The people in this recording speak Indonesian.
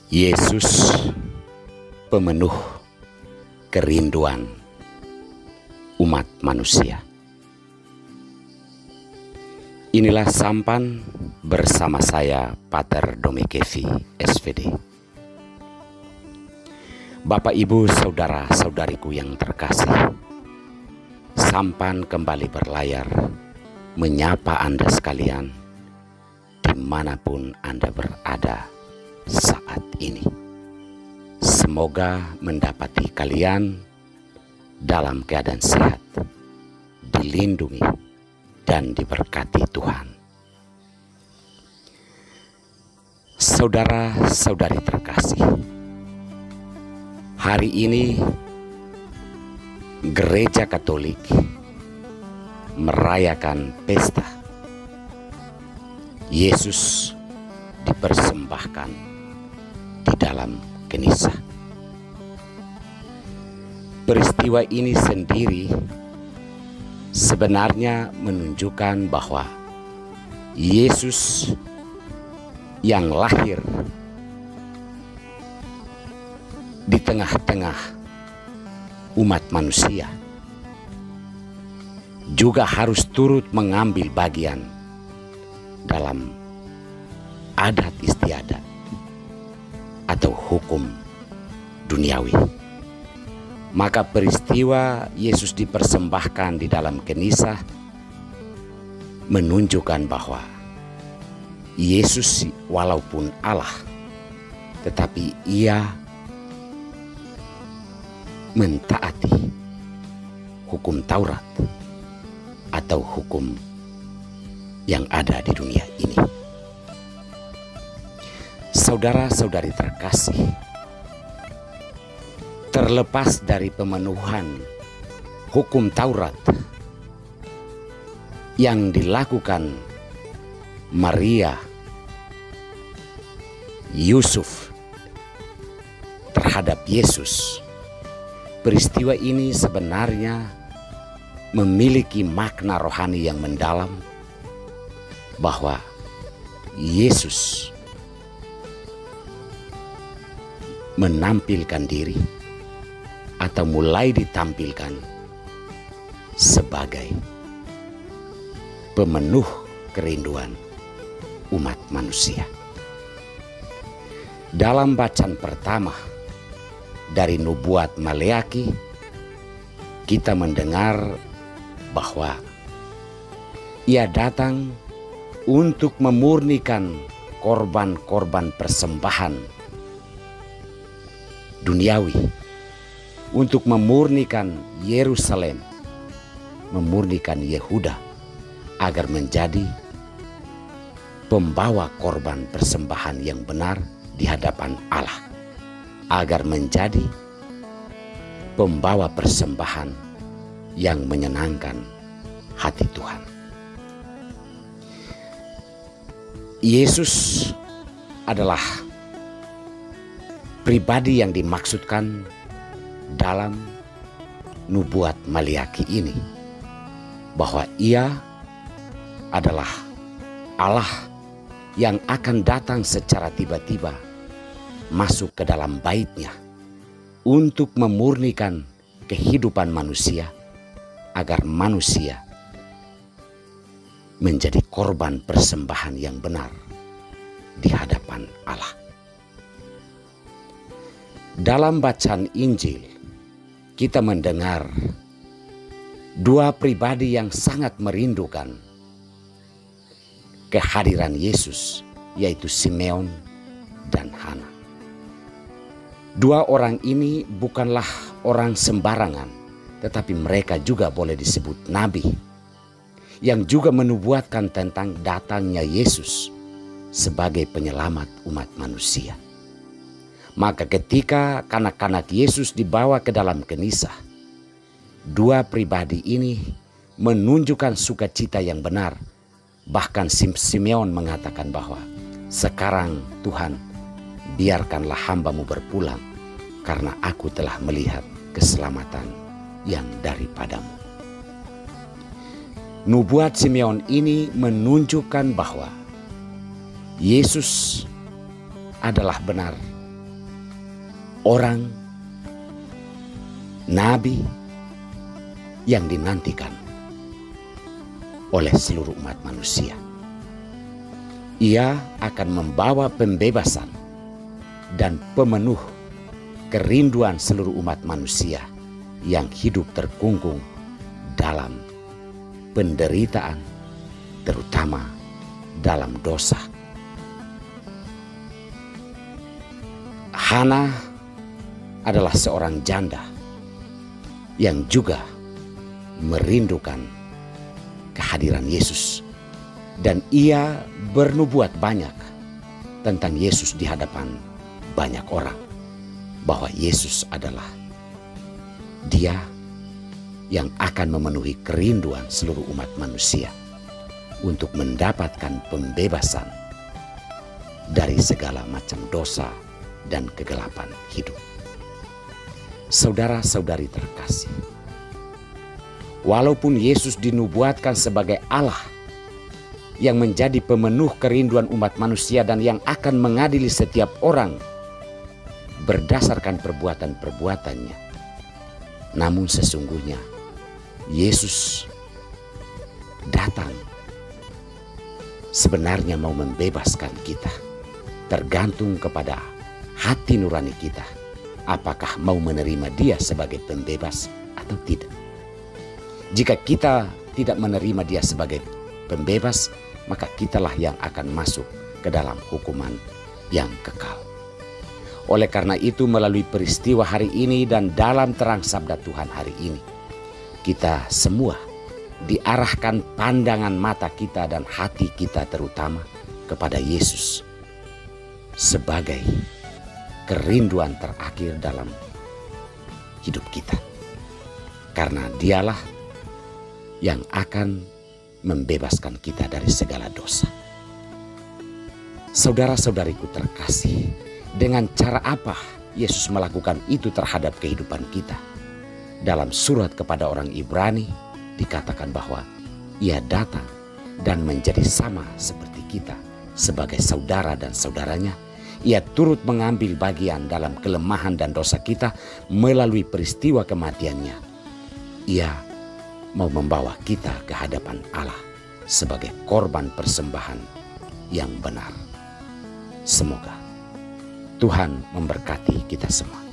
Yesus pemenuh kerinduan umat manusia. Inilah sampan bersama saya, Pater Domekevi, SVD. Bapak, Ibu, saudara-saudariku yang terkasih, sampan kembali berlayar menyapa Anda sekalian dimanapun Anda berada saat ini. Semoga mendapati kalian dalam keadaan sehat, dilindungi dan diberkati Tuhan. Saudara-saudari terkasih, hari ini Gereja Katolik merayakan pesta Yesus dipersembahkan di dalam Kenisa. Peristiwa ini sendiri sebenarnya menunjukkan bahwa Yesus yang lahir di tengah-tengah umat manusia juga harus turut mengambil bagian dalam adat istiadat atau hukum duniawi. Maka peristiwa Yesus dipersembahkan di dalam Kenisa menunjukkan bahwa Yesus walaupun Allah, tetapi ia mentaati hukum Taurat atau hukum yang ada di dunia ini. Saudara-saudari terkasih, terlepas dari pemenuhan hukum Taurat yang dilakukan Maria, Yusuf terhadap Yesus, peristiwa ini sebenarnya memiliki makna rohani yang mendalam bahwa Yesus menampilkan diri atau mulai ditampilkan sebagai pemenuh kerinduan umat manusia. Dalam bacaan pertama dari nubuat Maleaki, kita mendengar bahwa ia datang untuk memurnikan korban-korban persembahan duniawi, untuk memurnikan Yerusalem, memurnikan Yehuda agar menjadi pembawa korban persembahan yang benar di hadapan Allah, agar menjadi pembawa persembahan yang menyenangkan hati Tuhan. Yesus adalah pribadi yang dimaksudkan dalam nubuat Maleaki ini, bahwa ia adalah Allah yang akan datang secara tiba-tiba masuk ke dalam bait-Nya untuk memurnikan kehidupan manusia agar manusia menjadi korban persembahan yang benar di hadapan Allah. Dalam bacaan Injil, kita mendengar dua pribadi yang sangat merindukan kehadiran Yesus, yaitu Simeon dan Hana. Dua orang ini bukanlah orang sembarangan, tetapi mereka juga boleh disebut nabi, yang juga menubuatkan tentang datangnya Yesus sebagai penyelamat umat manusia. Maka ketika kanak-kanak Yesus dibawa ke dalam Kenisa, dua pribadi ini menunjukkan sukacita yang benar. Bahkan Simeon mengatakan bahwa, "Sekarang Tuhan, biarkanlah hamba-Mu berpulang, karena aku telah melihat keselamatan yang daripada-Mu." Nubuat Simeon ini menunjukkan bahwa Yesus adalah benar seorang nabi yang dinantikan oleh seluruh umat manusia. Ia akan membawa pembebasan dan pemenuh kerinduan seluruh umat manusia yang hidup terkungkung dalam penderitaan, terutama dalam dosa. Hana adalah seorang janda yang juga merindukan kehadiran Yesus, dan ia bernubuat banyak tentang Yesus di hadapan banyak orang, bahwa Yesus adalah Dia yang akan memenuhi kerinduan seluruh umat manusia untuk mendapatkan pembebasan dari segala macam dosa dan kegelapan hidup. Saudara-saudari terkasih, walaupun Yesus dinubuatkan sebagai Allah yang menjadi pemenuh kerinduan umat manusia dan yang akan mengadili setiap orang berdasarkan perbuatan-perbuatannya, namun sesungguhnya Yesus datang sebenarnya mau membebaskan kita, tergantung kepada hati nurani kita, apakah mau menerima Dia sebagai pembebas atau tidak. Jika kita tidak menerima Dia sebagai pembebas, maka kitalah yang akan masuk ke dalam hukuman yang kekal. Oleh karena itu, melalui peristiwa hari ini dan dalam terang sabda Tuhan hari ini, kita semua diarahkan pandangan mata kita dan hati kita terutama kepada Yesus sebagai kerinduan terakhir dalam hidup kita. Karena Dialah yang akan membebaskan kita dari segala dosa. Saudara-saudariku terkasih, dengan cara apa Yesus melakukan itu terhadap kehidupan kita? Dalam surat kepada orang Ibrani dikatakan bahwa Ia datang dan menjadi sama seperti kita sebagai saudara dan saudaranya. Ia turut mengambil bagian dalam kelemahan dan dosa kita melalui peristiwa kematiannya. Ia mau membawa kita ke hadapan Allah sebagai korban persembahan yang benar. Semoga Tuhan memberkati kita semua.